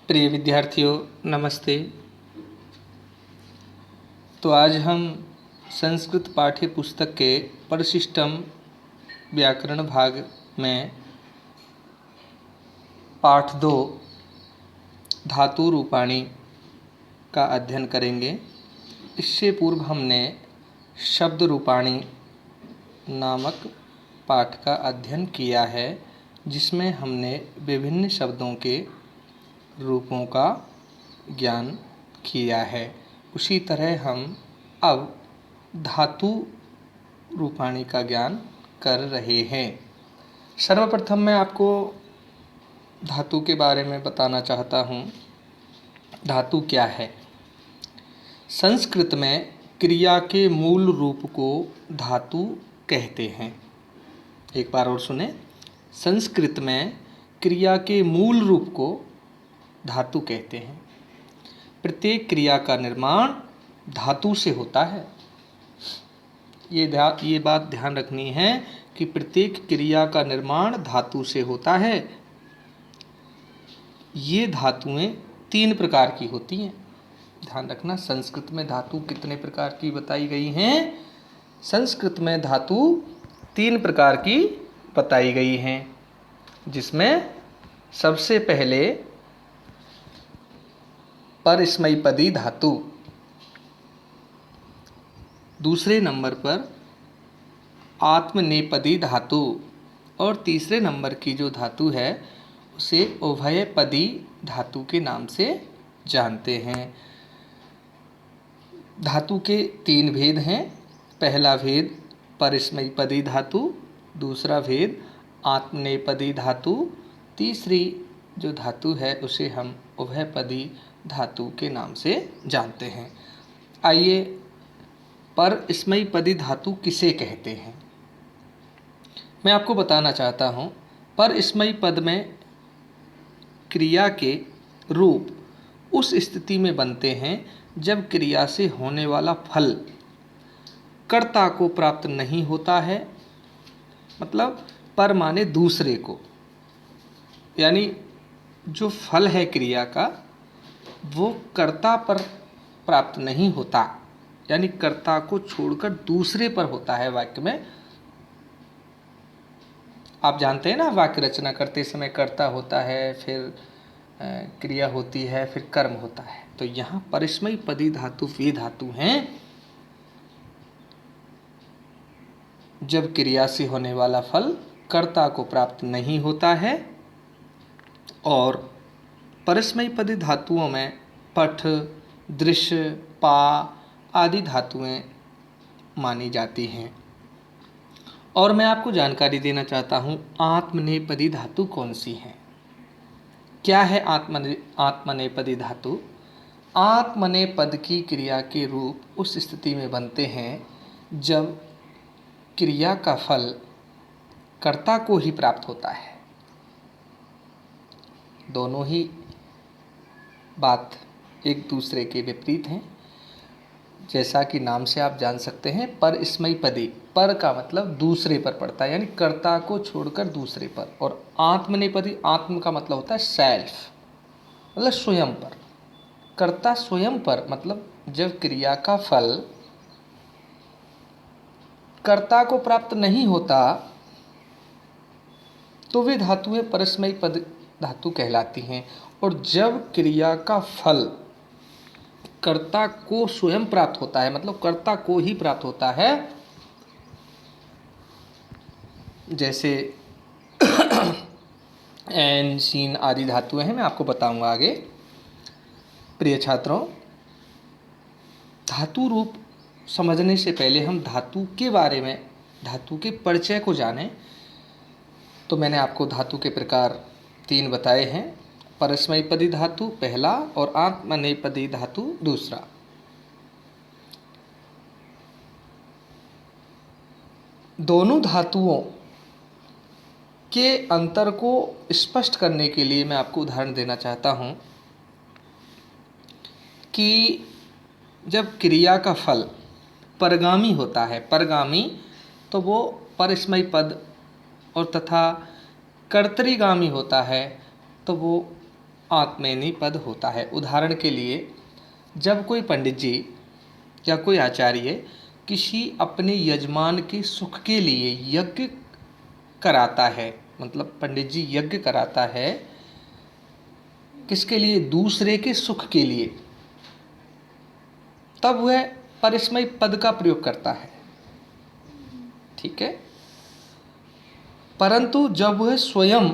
प्रिय विद्यार्थियों, नमस्ते। तो आज हम संस्कृत पाठ्य पुस्तक के परिशिष्टम व्याकरण भाग में पाठ 2 धातु रूपाणी का अध्ययन करेंगे। इससे पूर्व हमने शब्द रूपाणी नामक पाठ का अध्ययन किया है, जिसमें हमने विभिन्न शब्दों के रूपों का ज्ञान किया है। उसी तरह हम अब धातु रूपाणी का ज्ञान कर रहे हैं। सर्वप्रथम मैं आपको धातु के बारे में बताना चाहता हूँ। धातु क्या है? संस्कृत में क्रिया के मूल रूप को धातु कहते हैं। एक बार और सुने। संस्कृत में क्रिया के मूल रूप को धातु कहते हैं। प्रत्येक क्रिया का निर्माण धातु से होता है। ये बात ध्यान रखनी है कि प्रत्येक क्रिया का निर्माण धातु से होता है। ये धातुएं 3 प्रकार की होती हैं। ध्यान रखना, संस्कृत में धातु कितने प्रकार की बताई गई हैं? संस्कृत में धातु 3 प्रकार की बताई गई हैं, जिसमें सबसे पहले परस्मैपदी धातु, दूसरे नंबर पर आत्मनेपदी धातु और तीसरे नंबर की जो धातु है उसे उभयपदी धातु के नाम से जानते हैं। धातु के 3 भेद हैं। पहला भेद परस्मैपदी धातु, दूसरा भेद आत्मनेपदी धातु, तीसरी जो धातु है उसे हम उभयपदी धातु के नाम से जानते हैं। आइए, परस्मैपदी धातु किसे कहते हैं मैं आपको बताना चाहता हूँ। परस्मैपद में क्रिया के रूप उस स्थिति में बनते हैं जब क्रिया से होने वाला फल कर्ता को प्राप्त नहीं होता है। मतलब पर माने दूसरे को, यानी जो फल है क्रिया का वो कर्ता पर प्राप्त नहीं होता, यानी कर्ता को छोड़कर दूसरे पर होता है। वाक्य में आप जानते हैं ना, वाक्य रचना करते समय कर्ता होता है, फिर क्रिया होती है, फिर कर्म होता है। तो यहाँ परस्मैपदी धातु वे धातु हैं जब क्रिया से होने वाला फल कर्ता को प्राप्त नहीं होता है। और परस्मैपदी धातुओं में पठ, दृश्य, पा आदि धातुएं मानी जाती हैं। और मैं आपको जानकारी देना चाहता हूँ, आत्मनेपदी धातु कौन सी है? क्या है आत्मनेपदी धातु? आत्मनेपद की क्रिया के रूप उस स्थिति में बनते हैं जब क्रिया का फल कर्ता को ही प्राप्त होता है। दोनों ही बात एक दूसरे के विपरीत हैं। जैसा कि नाम से आप जान सकते हैं, परस्मैपदी, पर का मतलब दूसरे पर पड़ता है, यानी कर्ता को छोड़कर दूसरे पर। और आत्मनेपदी, आत्म का मतलब होता है सेल्फ, मतलब स्वयं पर। कर्ता स्वयं पर, मतलब जब क्रिया का फल कर्ता को प्राप्त नहीं होता तो वे धातुएं परस्मैपद धातु कहलाती हैं। और जब क्रिया का फल कर्ता को स्वयं प्राप्त होता है, मतलब कर्ता को ही प्राप्त होता है, जैसे एन, सीन आदि धातुएं हैं, मैं आपको बताऊंगा आगे। प्रिय छात्रों, धातु रूप समझने से पहले हम धातु के बारे में, धातु के परिचय को जानें। तो मैंने आपको धातु के प्रकार 3 बताए हैं। परस्मैपदी धातु पहला और आत्मनेपदी धातु दूसरा। दोनों धातुओं के अंतर को स्पष्ट करने के लिए मैं आपको उदाहरण देना चाहता हूँ कि जब क्रिया का फल परगामी होता है, परगामी तो वो परस्मैपद, और तथा कर्तरीगामी होता है तो वो आत्मनेपदी पद होता है। उदाहरण के लिए, जब कोई पंडित जी या कोई आचार्य किसी अपने यजमान के सुख के लिए यज्ञ कराता है, मतलब पंडित जी यज्ञ कराता है किसके लिए? दूसरे के सुख के लिए, तब वह परस्मैपदी पद का प्रयोग करता है। ठीक है। परंतु जब वह स्वयं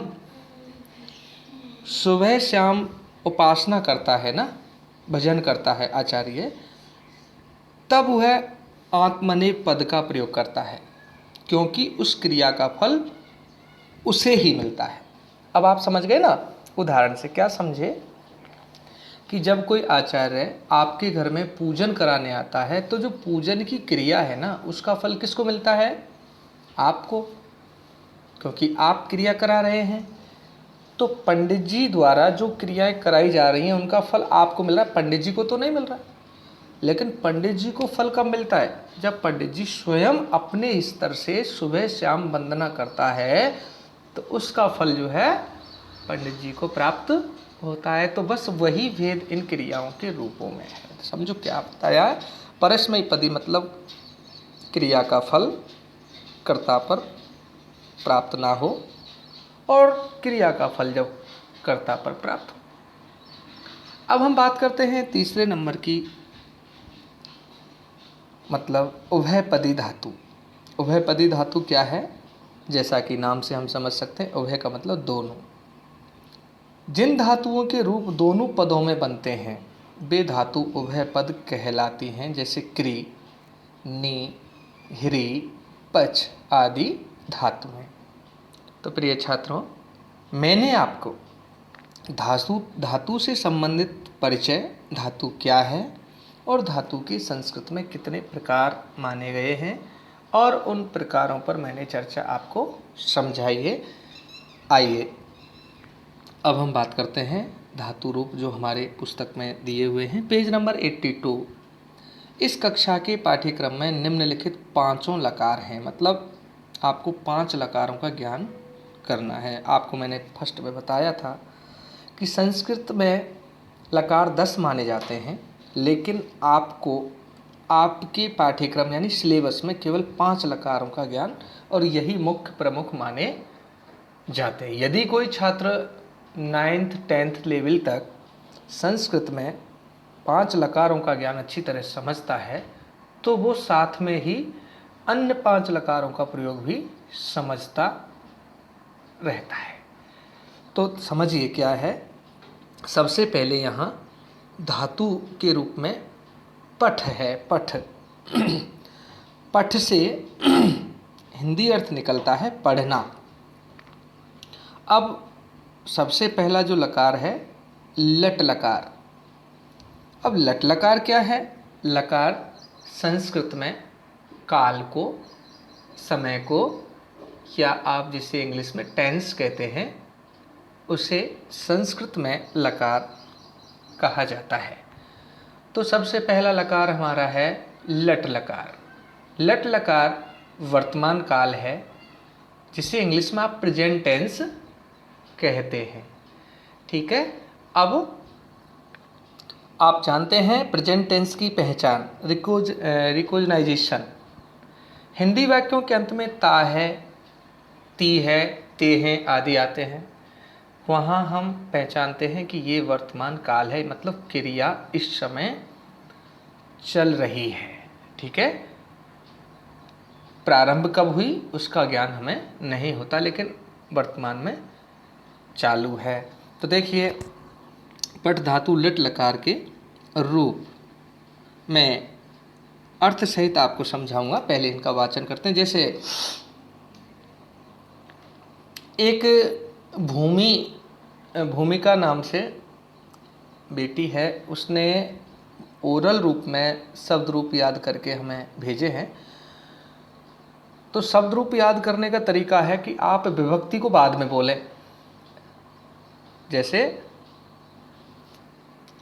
सुबह शाम उपासना करता है ना, भजन करता है आचार्य, तब वह आत्मनेपदी पद का प्रयोग करता है, क्योंकि उस क्रिया का फल उसे ही मिलता है। अब आप समझ गए ना? उदाहरण से क्या समझे कि जब कोई आचार्य आपके घर में पूजन कराने आता है, तो जो पूजन की क्रिया है ना, उसका फल किसको मिलता है? आपको, क्योंकि आप क्रिया करा रहे हैं। तो पंडित जी द्वारा जो क्रियाएं कराई जा रही हैं उनका फल आपको मिल रहा है, पंडित जी को तो नहीं मिल रहा। लेकिन पंडित जी को फल कब मिलता है? जब पंडित जी स्वयं अपने स्तर से सुबह शाम वंदना करता है, तो उसका फल जो है पंडित जी को प्राप्त होता है। तो बस वही भेद इन क्रियाओं के रूपों में है। तो समझो क्या बताया है? परस्मैपदी मतलब क्रिया का फल कर्ता पर प्राप्त ना हो, और क्रिया का फल जब कर्ता पर प्राप्त हो। अब हम बात करते हैं तीसरे नंबर की, मतलब उभयपदी धातु। उभयपदी धातु क्या है? जैसा कि नाम से हम समझ सकते हैं, उभय का मतलब दोनों। जिन धातुओं के रूप दोनों पदों में बनते हैं वे धातु उभय पद कहलाती हैं, जैसे क्री, नी, ह्री, पच आदि धातुएं। तो प्रिय छात्रों, मैंने आपको धातु से संबंधित परिचय, धातु क्या है और धातु की संस्कृत में कितने प्रकार माने गए हैं, और उन प्रकारों पर मैंने चर्चा आपको समझाई है। आइए अब हम बात करते हैं धातु रूप जो हमारे पुस्तक में दिए हुए हैं, पेज नंबर 82। इस कक्षा के पाठ्यक्रम में निम्नलिखित पांचों लकार हैं, मतलब आपको 5 लकारों का ज्ञान करना है। आपको मैंने फर्स्ट में बताया था कि संस्कृत में लकार 10 माने जाते हैं, लेकिन आपको आपके पाठ्यक्रम यानी सिलेबस में केवल 5 लकारों का ज्ञान, और यही मुख्य प्रमुख माने जाते हैं। यदि कोई छात्र 9th 10th लेवल तक संस्कृत में 5 लकारों का ज्ञान अच्छी तरह समझता है, तो वो साथ में ही अन्य 5 लकारों का प्रयोग भी समझता रहता है। तो समझिए क्या है। सबसे पहले यहाँ धातु के रूप में पठ है। पठ पठ से हिंदी अर्थ निकलता है पढ़ना। अब सबसे पहला जो लकार है लट लकार। अब लट लकार क्या है? लकार संस्कृत में काल को, समय को, या आप जिसे इंग्लिश में टेंस कहते हैं, उसे संस्कृत में लकार कहा जाता है। तो सबसे पहला लकार हमारा है लट लकार। लट लकार वर्तमान काल है, जिसे इंग्लिश में आप प्रेजेंट टेंस कहते हैं। ठीक है। अब आप जानते हैं प्रेजेंट टेंस की पहचान, रिकॉग्नाइजेशन। हिंदी वाक्यों के अंत में ता है, ती है, ते हैं आदि आते हैं। वहाँ हम पहचानते हैं कि ये वर्तमान काल है, मतलब क्रिया इस समय चल रही है। ठीक है। प्रारंभ कब हुई उसका ज्ञान हमें नहीं होता, लेकिन वर्तमान में चालू है। तो देखिए, पट धातु लट लकार के रूप में अर्थ सहित आपको समझाऊंगा। पहले इनका वाचन करते हैं। जैसे एक भूमिका नाम से बेटी है, उसने ओरल रूप में शब्द रूप याद करके हमें भेजे हैं। तो शब्द रूप याद करने का तरीका है कि आप विभक्ति को बाद में बोलें। जैसे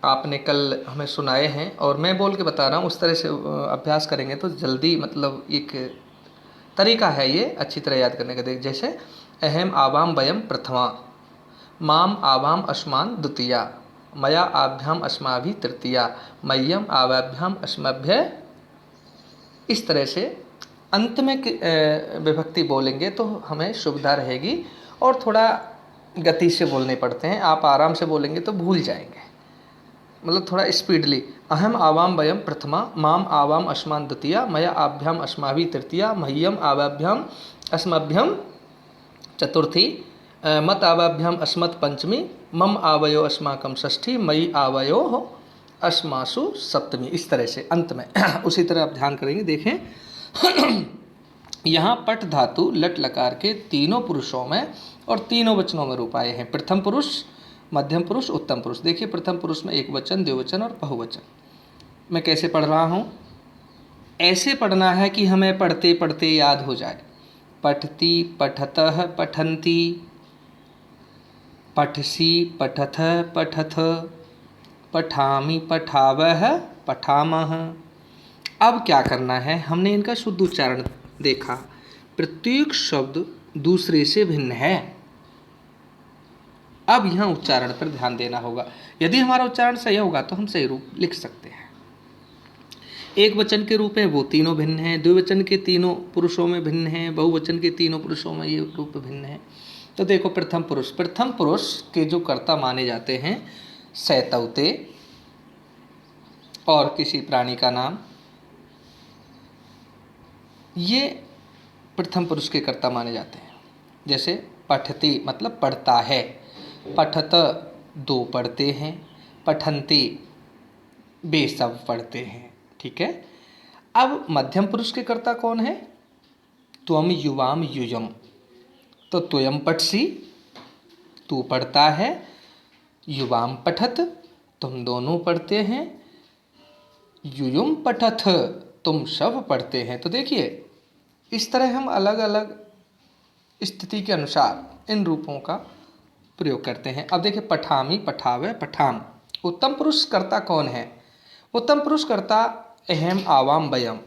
आपने कल हमें सुनाए हैं और मैं बोल के बता रहा हूँ, उस तरह से अभ्यास करेंगे तो जल्दी, मतलब एक तरीका है ये अच्छी तरह याद करने का। देख, जैसे अहम आवाम वयम प्रथमा, माम आवाम अस्मान द्वितीया, मया आभ्याम अस्माभि तृतीया, मह्यम आवाभ्याम अस्मभ्य। इस तरह से अंत में विभक्ति बोलेंगे तो हमें सुविधा रहेगी, और थोड़ा गति से बोलने पड़ते हैं। आप आराम से बोलेंगे तो भूल जाएंगे, मतलब थोड़ा स्पीडली। अहम आवाम वयम प्रथमा, माम आवाम अस्मान द्वितीया, मया आभ्याम अस्माभि तृतीया, मह्यम आवाभ्याम अस्मभ्यम चतुर्थी, मत आवाभ्याम अस्मत् पंचमी, मम आवयो अस्माकम षष्ठी, मयि आवयो अस्मासु सप्तमी। इस तरह से अंत में उसी तरह आप ध्यान करेंगे। देखें यहाँ पट धातु लट लकार के तीनों पुरुषों में और तीनों वचनों में रूप आए हैं। प्रथम पुरुष, मध्यम पुरुष, उत्तम पुरुष। देखिए प्रथम पुरुष में एक वचन, द्विवचन और बहुवचन। मैं कैसे पढ़ रहा हूँ, ऐसे पढ़ना है कि हमें पढ़ते पढ़ते याद हो जाए। पठती पठतः पठन्ति, पठसी पठथः पठथ, पठामि पठावः पठामः। अब क्या करना है, हमने इनका शुद्ध उच्चारण देखा। प्रत्येक शब्द दूसरे से भिन्न है। अब यहाँ उच्चारण पर ध्यान देना होगा। यदि हमारा उच्चारण सही होगा तो हम सही रूप लिख सकते हैं। एक वचन के रूप में वो तीनों भिन्न हैं, द्विवचन के तीनों पुरुषों में भिन्न हैं, बहुवचन के तीनों पुरुषों में ये रूप भिन्न है। तो देखो प्रथम पुरुष, प्रथम पुरुष के जो कर्ता माने जाते हैं सैतौते और किसी प्राणी का नाम, ये प्रथम पुरुष के कर्ता माने जाते हैं। जैसे पठती मतलब पढ़ता है, पठत दो पढ़ते हैं, पठन्ति वे सब पढ़ते हैं। ठीक है। अब मध्यम पुरुष के कर्ता कौन है, त्वम युवाम युयम। तो त्वयम पठसी तू पढ़ता है, युवाम पठत तुम दोनों पढ़ते हैं, युयुम पठथ तुम सब पढ़ते हैं। तो देखिए इस तरह हम अलग अलग स्थिति के अनुसार इन रूपों का प्रयोग करते हैं। अब देखिए पठामी पठावे पठाम। उत्तम पुरुष कर्ता कौन है, उत्तम पुरुष कर्ता अहम आवाम वयम,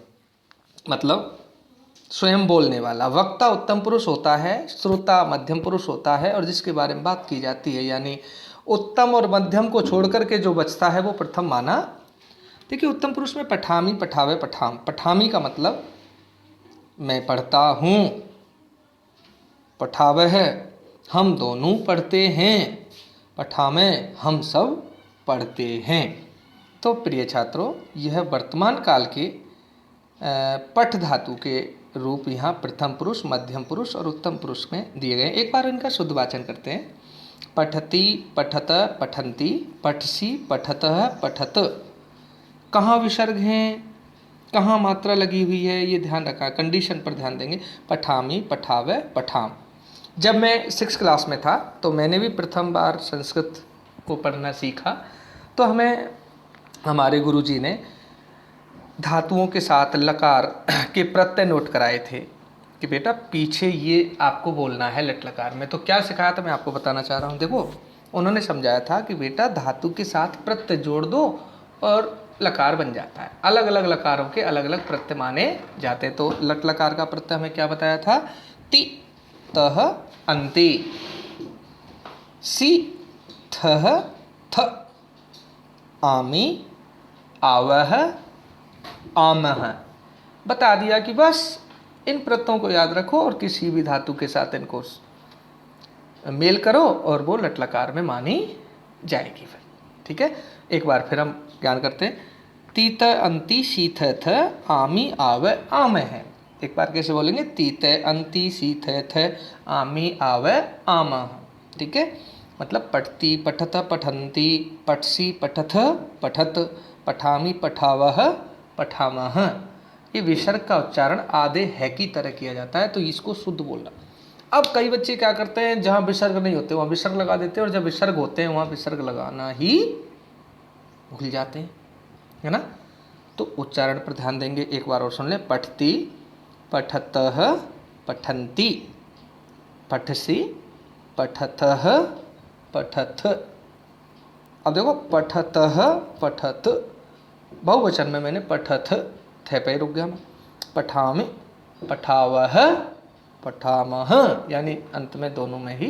मतलब स्वयं बोलने वाला। वक्ता उत्तम पुरुष होता है, श्रोता मध्यम पुरुष होता है, और जिसके बारे में बात की जाती है, यानी उत्तम और मध्यम को छोड़ करके जो बचता है वो प्रथम माना। देखिए उत्तम पुरुष में पठामी पठावे पठाम। पठामी का मतलब मैं पढ़ता हूँ, पठावे है हम दोनों पढ़ते हैं, पठामे हम सब पढ़ते हैं। तो प्रिय छात्रों, यह वर्तमान काल के पठ धातु के रूप यहाँ प्रथम पुरुष, मध्यम पुरुष और उत्तम पुरुष में दिए गए। एक बार इनका शुद्ध वाचन करते हैं। पठती पठत पठन्ति, पठसी पठतः पठत। कहाँ विसर्ग हैं, कहाँ मात्रा लगी हुई है, ये ध्यान रखा। कंडीशन पर ध्यान देंगे। पठामी पठावे पठाम। जब मैं 6th क्लास में था तो मैंने भी प्रथम बार संस्कृत को पढ़ना सीखा, तो हमें हमारे गुरुजी ने धातुओं के साथ लकार के प्रत्यय नोट कराए थे कि बेटा पीछे ये आपको बोलना है लट लकार में। तो क्या सिखाया था मैं आपको बताना चाह रहा हूँ। देखो उन्होंने समझाया था कि बेटा धातु के साथ प्रत्यय जोड़ दो और लकार बन जाता है। अलग अलग लकारों के अलग अलग प्रत्यय माने जाते हैं। तो लट लकार का प्रत्यय हमें क्या बताया था, ति तह अंति, सी थह थ, आमी आवह आमह। बता दिया कि बस इन प्रत्ययों को याद रखो और किसी भी धातु के साथ इनको मेल करो और वो लट लकार में मानी जाएगी फिर। ठीक है, एक बार फिर हम ज्ञान करते हैं। तीत अंति शीथ थ आमी आव आम है। एक बार कैसे बोलेंगे, तीत अंति शीथ थ आमी आव आम। ठीक है, मतलब पठती पठत पठन्ति, पठसी पठथ पठत, पठामी पठावह पठामह। ये विसर्ग का उच्चारण आधे है की तरह किया जाता है, तो इसको शुद्ध बोलना। अब कई बच्चे क्या करते हैं, जहाँ विसर्ग नहीं होते वहाँ विसर्ग लगा देते हैं, और जब विसर्ग होते हैं वहाँ विसर्ग लगाना ही भूल जाते हैं, है ना। तो उच्चारण पर ध्यान देंगे। एक बार और सुन लें। पठती पठतः पठन्ति, पठसी पठतः पठथ। अब देखो पठतः पठत, बहुवचन में मैंने पठथ थे पे रुक गया मैं। पठामि पठावह पठामह, यानी अंत में दोनों में ही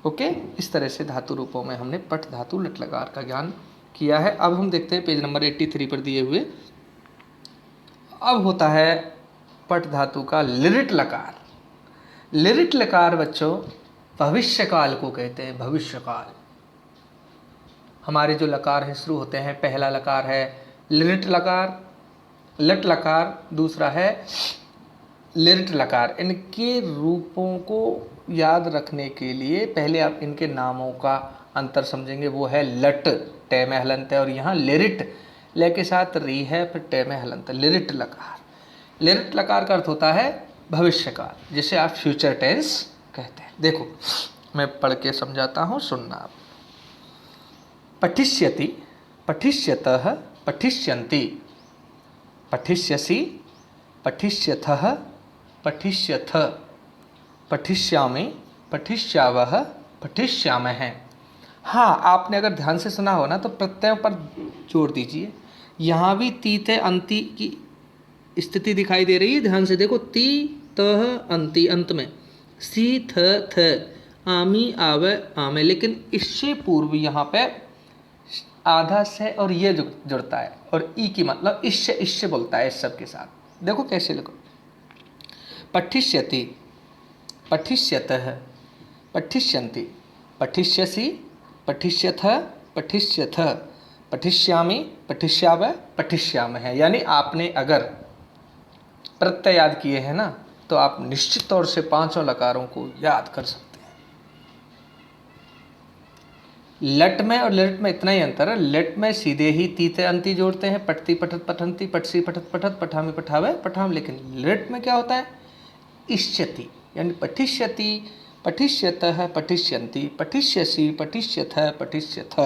ओके, इस तरह से धातु रूपों में हमने पठ धातु लट लकार का ज्ञान किया है। अब हम देखते हैं पेज नंबर 83 पर दिए हुए। अब होता है पठ धातु का लिरिट लकार। लिरिट लकार बच्चों भविष्यकाल को कहते हैं। भविष्यकाल हमारे जो लकार हैं शुरू होते हैं, पहला लकार है लिरिट लकार, लट लकार, दूसरा है लिरिट लकार। इनके रूपों को याद रखने के लिए पहले आप इनके नामों का अंतर समझेंगे। वो है लट, टे में हलंत है, और यहाँ लिरिट ले के साथ री है, फिर टे में हलंत है। लिरिट लकार, लिरिट लकार का अर्थ होता है भविष्यकाल, जिसे आप फ्यूचर टेंस कहते हैं। देखो मैं पढ़ के समझाता हूँ, सुनना आप। पठिष्यति, पठिष्यतः, पठिष्यन्ति, पठिष्यसि, पठिष्यथः, पठिष्यथ, पठिष्यामि, पठिष्यावः, पठिष्यामः। हाँ, आपने अगर ध्यान से सुना हो ना तो प्रत्ययों पर जोर दीजिए। यहाँ भी तीते अंति की स्थिति दिखाई दे रही है, ध्यान से देखो। ती तह अंति, अंत में सी थ आमी आवे आमे, लेकिन इससे पूर्व यहाँ पे आधा से और ये जुड़ता है, और ई की मतलब इससे बोलता है इस सब के साथ। देखो कैसे लिखो। पठिष्यति, पठिष्यतः, पठिष्यन्ति, पठिष्यसि, पठिष्यथ, पठिष्यथ, पठिष्यामि, पठिष्याव, पठिष्यामः। यानी आपने अगर प्रत्यय याद किए हैं ना तो आप निश्चित तौर से पांचों लकारों को याद कर सकते हैं। लट में और लिट में इतना ही अंतर है। लट में सीधे ही तीते अंति जोड़ते हैं, पठती पठत पठंती, पठसी पठत पठत, पठामी पठावे पठाम। लेकिन लिट में क्या होता है, इष्यति, यानी पठिष्यति, पठिष्यतः, पठिष्यन्ति, पठिष्यसि, पठिष्यथ, पठिष्यथ,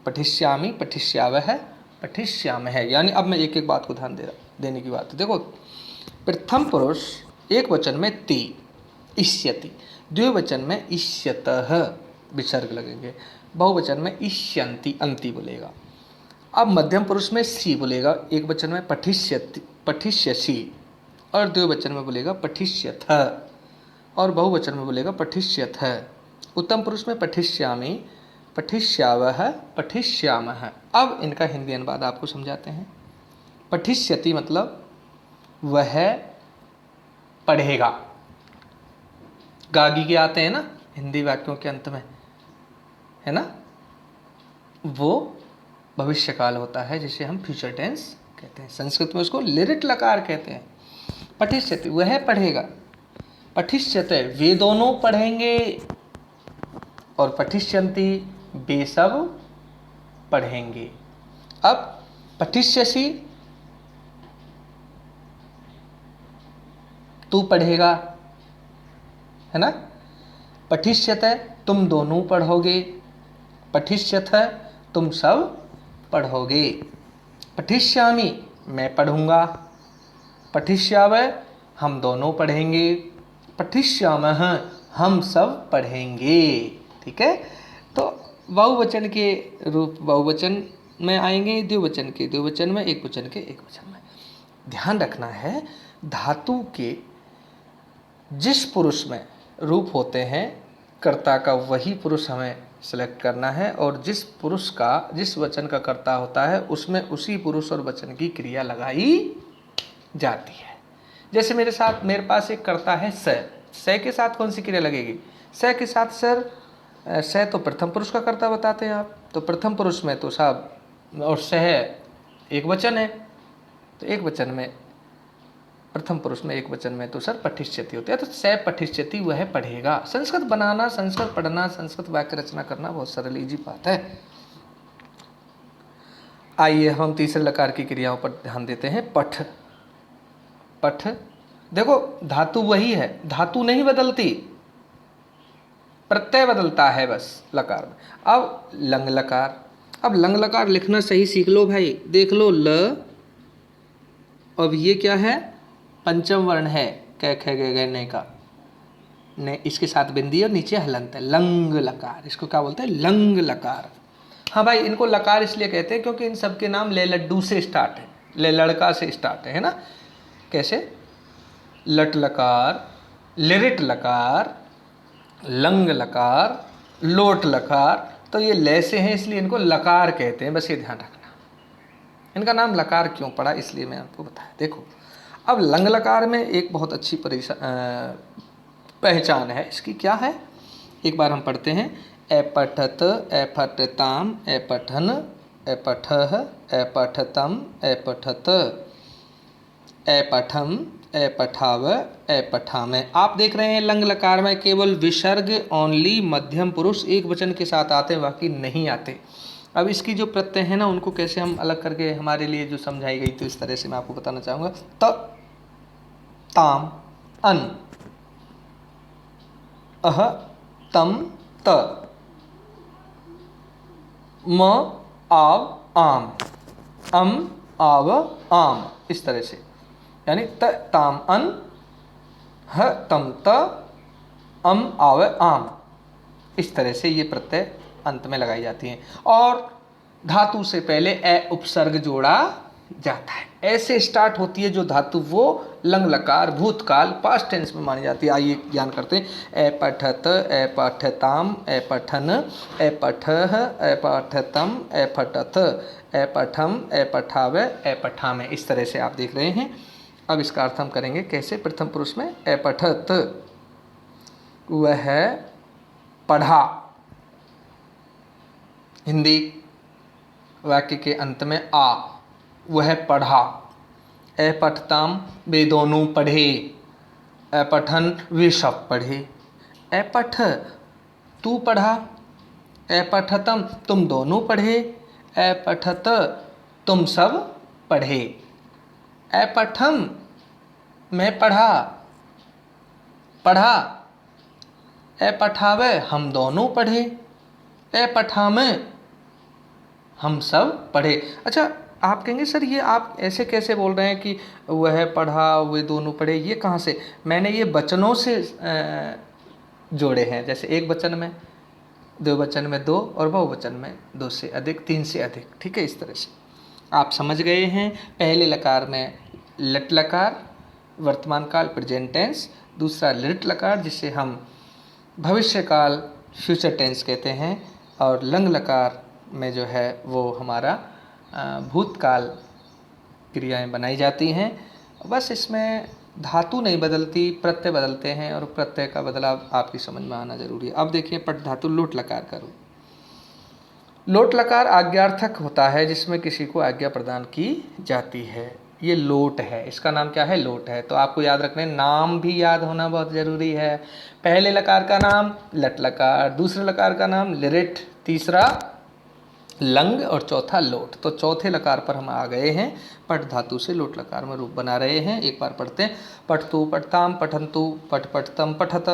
पठिष्यामि, पठिष्यावः, पठिष्यामः। यानी अब मैं एक एक बात को ध्यान देने की बात है। देखो प्रथम पुरुष एक वचन में ति, इष्यति, द्विवचन में इष्यतः विसर्ग लगेंगे, बहुवचन में इष्यन्ति, अंति बोलेगा। अब मध्यम पुरुष में सी बोलेगा, एक वचन में पठिष्यति, पठिष्यसि, और द्विवचन में बोलेगा पठिष्यथ, और बहुवचन में बोलेगा पठिष्यथ। उत्तम पुरुष में पठिष्यामि, पठिष्यावः, पठिष्यामः। अब इनका हिंदी अनुवाद आपको समझाते हैं। पठिष्यति मतलब वह पढ़ेगा। गागी के आते हैं ना हिंदी वाक्यों के अंत में, है ना, वो भविष्यकाल होता है जिसे हम फ्यूचर टेंस कहते हैं। संस्कृत में उसको लिरिट लकार कहते हैं। पठिष्यति वह पढ़ेगा, पठिष्यते वे दोनों पढ़ेंगे, और पठिष्यन्ति वे सब पढ़ेंगे। अब पठिष्यसि तू पढ़ेगा, है ना। पठिष्यते तुम दोनों पढ़ोगे, पठिष्यथ तुम सब पढ़ोगे, पठिष्यामि मैं पढ़ूंगा, पठिष्याव हम दोनों पढ़ेंगे, पठिष्यामः हम सब पढ़ेंगे। ठीक है, तो बहुवचन के रूप बहुवचन में आएंगे, द्विवचन के द्विवचन में, एक वचन के एक वचन में। ध्यान रखना है धातु के जिस पुरुष में रूप होते हैं कर्ता का वही पुरुष हमें सेलेक्ट करना है, और जिस पुरुष का जिस वचन का कर्ता होता है उसमें उसी पुरुष और वचन की क्रिया लगाई जाती है। जैसे मेरे पास एक कर्ता है स के साथ कौन सी क्रिया लगेगी, स के साथ सर, स तो प्रथम पुरुष का कर्ता बताते हैं आप, तो प्रथम पुरुष में तो साहब, और सह एक वचन है, तो एक वचन में प्रथम पुरुष में एक वचन में तो सर पठिष्यति होते हैं, तो स पठिष्यति वह पढ़ेगा। संस्कृत बनाना, संस्कृत पढ़ना, संस्कृत वाक्य रचना करना बहुत सरल इजी बात है। आइए हम तीसरे लकार की क्रियाओं पर ध्यान देते हैं। पठ, पठ देखो धातु वही है, धातु नहीं बदलती, प्रत्यय बदलता है बस लकार में। अब लंग लकार, अब लंग लकार लिखना सही सीख लो भाई। देख लो ल, अब ये क्या है, पंचम वर्ण है, क ख ग घ न का, ने इसके साथ बिंदी और नीचे हलंत है, लंग लकार। इसको क्या बोलते हैं, लंग लकार। हाँ भाई, इनको लकार इसलिए कहते हैं क्योंकि इन सब के नाम ले लड्डू से स्टार्ट है, ले लड़का से स्टार्ट है ना। कैसे, लट लकार, लिरिट लकार, लंग लकार, लोट लकार, तो ये ले से हैं इसलिए इनको लकार कहते हैं, बस ये ध्यान रखना। इनका नाम लकार क्यों पड़ा इसलिए मैं आपको बताया। देखो अब लंग लकार में एक बहुत अच्छी पहचान है इसकी, क्या है एक बार हम पढ़ते हैं। एपठत एपठताम एपठन एपठः एपठतम एपठत एपठम एपठाव एपठाम। आप देख रहे हैं लंग लकार में केवल विसर्ग ओनली मध्यम पुरुष एक वचन के साथ आते हैं, बाकी नहीं आते। अब इसकी जो प्रत्यय है ना उनको कैसे हम अलग करके हमारे लिए जो समझाई गई, तो इस तरह से मैं आपको बताना चाहूँगा। त ताम अन अह तम त म आव आम अम आव आम, इस तरह से, यानी त ताम अन ह तम त अम आव आम, इस तरह से ये प्रत्यय अंत में लगाई जाती हैं। और धातु से पहले ए उपसर्ग जोड़ा जाता है। ऐसे स्टार्ट होती है जो धातु, वो लंग लकार भूतकाल पास्ट टेंस में मानी जाती है। आइए ज्ञान करते हैं। ए पठत ए पठताम ए पठन ए पठः ए पठतम ए पठत ए पठम ए पठाव ए पठाम, इस तरह से आप देख रहे हैं। अब इसका अर्थ हम करेंगे कैसे। प्रथम पुरुष में ए पठत, वह पढ़ा। हिंदी वाक्य के अंत में आ, वह पढ़ा। ए पठताम, वे दोनों पढ़े। ए पठन, वे सब पढ़े। ए पठ, तू पढ़ा। ए पठतम, तुम दोनों पढ़े। ए पठत, तुम सब पढ़े। ए पठम, मैं पढ़ा पढ़ा। ए पठावे, हम दोनों पढ़े। ए पठामे, हम सब पढ़े। अच्छा आप कहेंगे सर ये आप ऐसे कैसे बोल रहे हैं कि वह पढ़ा वे दोनों पढ़े, ये कहाँ से? मैंने ये वचनों से जोड़े हैं। जैसे एक वचन में, दो वचन में दो, और बहुवचन में दो से अधिक, तीन से अधिक, ठीक है। इस तरह से आप समझ गए हैं। पहले लकार में लट लकार वर्तमान काल प्रेजेंट टेंस, दूसरा लिट लकार जिसे हम भविष्य काल फ्यूचर टेंस कहते हैं, और लंग लकार में जो है वो हमारा भूतकाल क्रियाएं बनाई जाती हैं। बस इसमें धातु नहीं बदलती, प्रत्यय बदलते हैं, और प्रत्यय का बदलाव आपकी समझ में आना जरूरी है। अब देखिए पट धातु लोट लकार करो। लोट लकार आज्ञार्थक होता है जिसमें किसी को आज्ञा प्रदान की जाती है। ये लोट है, इसका नाम क्या है? लोट है। तो आपको याद रखने, नाम भी याद होना बहुत ज़रूरी है। पहले लकार का नाम लट लकार, दूसरे लकार का नाम लिरिट, तीसरा लंग और चौथा लोट। तो चौथे लकार पर हम आ गए हैं। पट धातु से लोट लकार में रूप बना रहे हैं। एक बार पढ़ते हैं। पठतु पठताम पठन्तु पठ पठतम पठत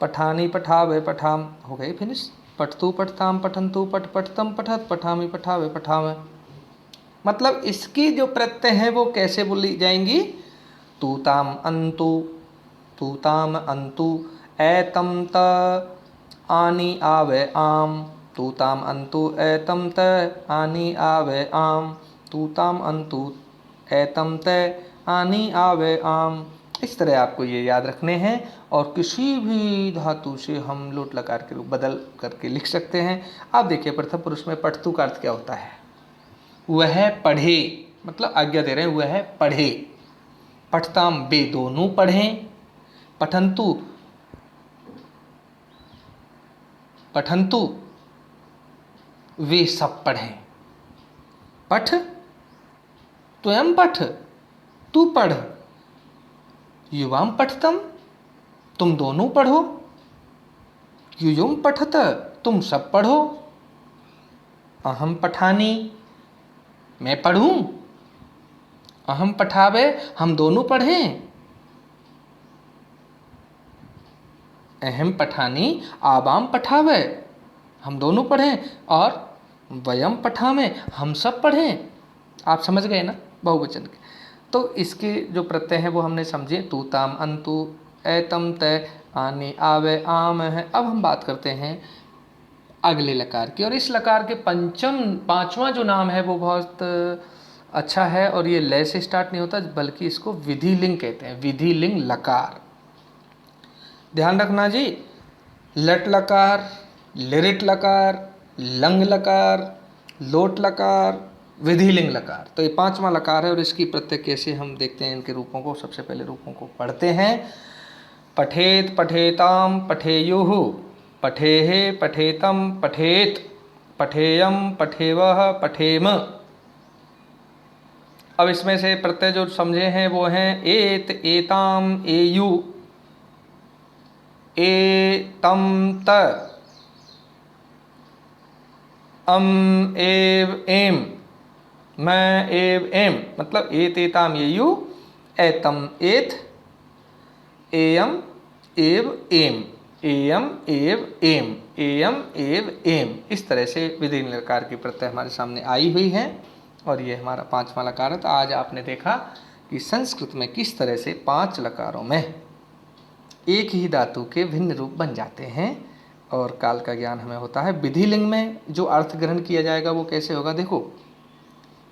पठानी पठावे पठाम। हो गए फिनिश। पठतु पठताम पठन्तु पठ पठतम पठत पठामी पठावे पठावे। मतलब इसकी जो प्रत्यय हैं वो कैसे बोली जाएंगी? तूताम अंतु, तूताम अंतु, एतम त आनी आवे आम, तूताम अंतु एतम त आनी आवे आम, तूताम अंतु एतम त आनी आवे आम। इस तरह आपको ये याद रखने हैं, और किसी भी धातु से हम लोट लकार के रूप बदल करके लिख सकते हैं। आप देखिए प्रथम पुरुष में पठतु का अर्थ क्या होता है? वह पढ़े, मतलब आज्ञा दे रहे हैं, वह पढ़े। पठताम, वे दोनों पढ़ें। पठन्तु, पठन्तु, वे सब पढ़ें। पठ, त्वयं पठ, तू पढ़। युवाम पठतम, तुम दोनों पढ़ो। युयुम पठत, तुम सब पढ़ो। अहम पठानी, मैं पढ़ूं। अहम पठावे, हम दोनों पढ़ें। अहम पठानी आवाम पठावे, हम दोनों पढ़ें। और वयम पठामें, हम सब पढ़ें। आप समझ गए ना बहुवचन के। तो इसके जो प्रत्यय हैं वो हमने समझे। तूताम अंतु एतम तय आने आवे आम है। अब हम बात करते हैं अगले लकार की, और इस लकार के पांचवा जो नाम है वो बहुत अच्छा है, और ये लय से स्टार्ट नहीं होता बल्कि इसको विधिलिंग कहते हैं। विधिलिंग लकार, ध्यान रखना जी। लट लकार लिरिट लकार, लंग लकार, लोट लकार, विधिलिंग लकार। तो ये पांचवा लकार है और इसकी प्रत्यय कैसे हम देखते हैं इनके रूपों को। सबसे पहले रूपों को पढ़ते हैं। पठेत पठेताम पठेयुः, पठेहे पठेतम पठेत, पठेयम पठेवः पठेम। अब इसमें से प्रत्यय जो समझे हैं वो हैं एत, एताम, एयु, एतम, त, अम, एव, एम, मैं, एव, एम। मतलब एत, एताम, एयु, एतम, एत, एयम, एव, एम, एयम, एव, एम, एयम, एव, एम। इस तरह से विधिलिंग लकार की प्रत्यय हमारे सामने आई हुई है और ये हमारा पांचवा लकार है। तो आज आपने देखा कि संस्कृत में किस तरह से 5 लकारों में एक ही धातु के भिन्न रूप बन जाते हैं और काल का ज्ञान हमें होता है। विधिलिंग में जो अर्थ ग्रहण किया जाएगा वो कैसे होगा, देखो।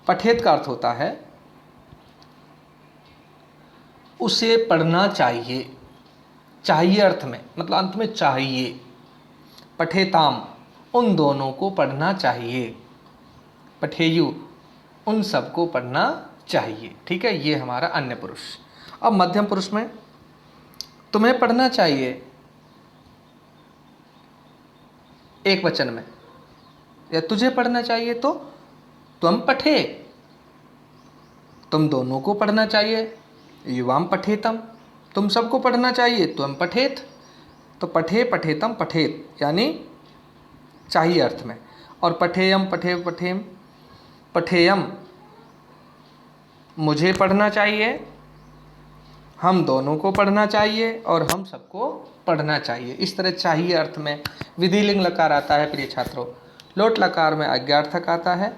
पठेत का अर्थ होता है उसे पढ़ना चाहिए, चाहिए अर्थ में, मतलब अंत में चाहिए। पठेताम, उन दोनों को पढ़ना चाहिए। पठेयु, उन सबको पढ़ना चाहिए। ठीक है, ये हमारा अन्य पुरुष। अब मध्यम पुरुष में तुम्हें पढ़ना चाहिए एक वचन में, या तुझे पढ़ना चाहिए तो त्वम पठे, तुम दोनों को पढ़ना चाहिए। युवाम पठेतम, तुम सबको पढ़ना चाहिए। त्वम पठेत, तो पठे पठेतम पठेत यानी चाहिए अर्थ में। और पठेयम पठे पठेम, पठेयम मुझे पढ़ना चाहिए, हम दोनों को पढ़ना चाहिए और हम सबको पढ़ना चाहिए। इस तरह चाहिए अर्थ में विधिलिंग लकार आता है प्रिय छात्रों। लोट लकार में आज्ञार्थक आता है।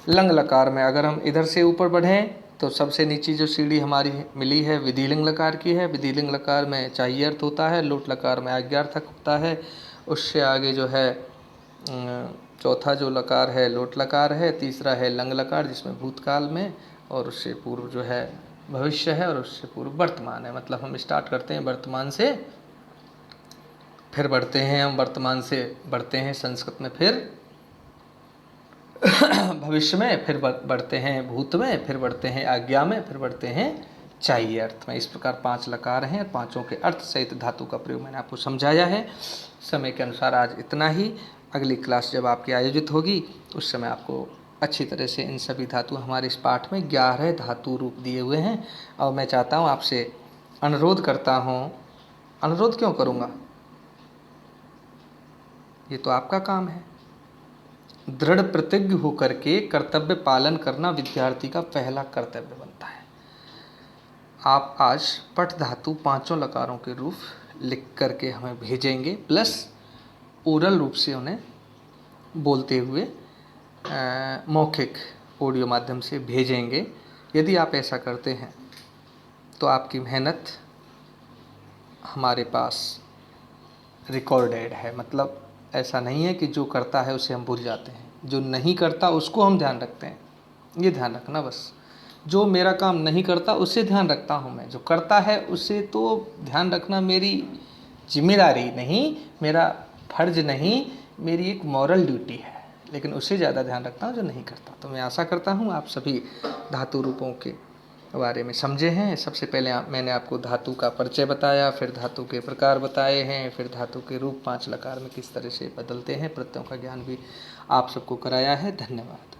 लंग लकार में अगर हम इधर से ऊपर बढ़ें तो सबसे नीचे जो सीढ़ी हमारी मिली है विधिलिंग लकार की है। विधिलिंग लकार में चाहिए अर्थ होता है, लोट लकार में आज्ञार्थक होता है। उससे आगे जो है चौथा जो लकार है लोट लकार है, तीसरा है लंग लकार जिसमें भूतकाल में, और उससे पूर्व जो है भविष्य है, और उससे पूर्व वर्तमान है। मतलब हम स्टार्ट करते हैं वर्तमान से, फिर बढ़ते हैं, हम वर्तमान से बढ़ते हैं संस्कृत में, फिर भविष्य में, फिर बढ़ते हैं भूत में, फिर बढ़ते हैं आज्ञा में, फिर बढ़ते हैं चाहिए अर्थ में। इस प्रकार 5 लकार हैं। पांचों के अर्थ सहित धातु का प्रयोग मैंने आपको समझाया है। समय के अनुसार आज इतना ही। अगली क्लास जब आपकी आयोजित होगी उस समय आपको अच्छी तरह से इन सभी धातु, हमारे इस पाठ में 11 धातु रूप दिए हुए हैं। और मैं चाहता हूँ आपसे, अनुरोध करता हूँ, अनुरोध क्यों करूँगा, ये तो आपका काम है। दृढ़ प्रतिज्ञ होकर के कर्तव्य पालन करना विद्यार्थी का पहला कर्तव्य बनता है। आप आज पठ धातु 5 लकारों के रूप लिख करके हमें भेजेंगे, प्लस ओरल रूप से उन्हें बोलते हुए मौखिक ऑडियो माध्यम से भेजेंगे। यदि आप ऐसा करते हैं तो आपकी मेहनत हमारे पास रिकॉर्डेड है। मतलब ऐसा नहीं है कि जो करता है उसे हम भूल जाते हैं, जो नहीं करता उसको हम ध्यान रखते हैं। ये ध्यान रखना बस। जो मेरा काम नहीं करता उससे ध्यान रखता हूँ मैं, जो करता है उससे तो ध्यान रखना मेरी जिम्मेदारी नहीं, मेरा फर्ज नहीं, मेरी एक मॉरल ड्यूटी है। लेकिन उससे ज़्यादा ध्यान रखता हूँ जो नहीं करता। तो मैं आशा करता हूँ आप सभी धातु रूपों के बारे में समझे हैं। सबसे पहले मैंने आपको धातु का परिचय बताया, फिर धातु के प्रकार बताए हैं, फिर धातु के रूप 5 लकार में किस तरह से बदलते हैं, प्रत्ययों का ज्ञान भी आप सबको कराया है। धन्यवाद।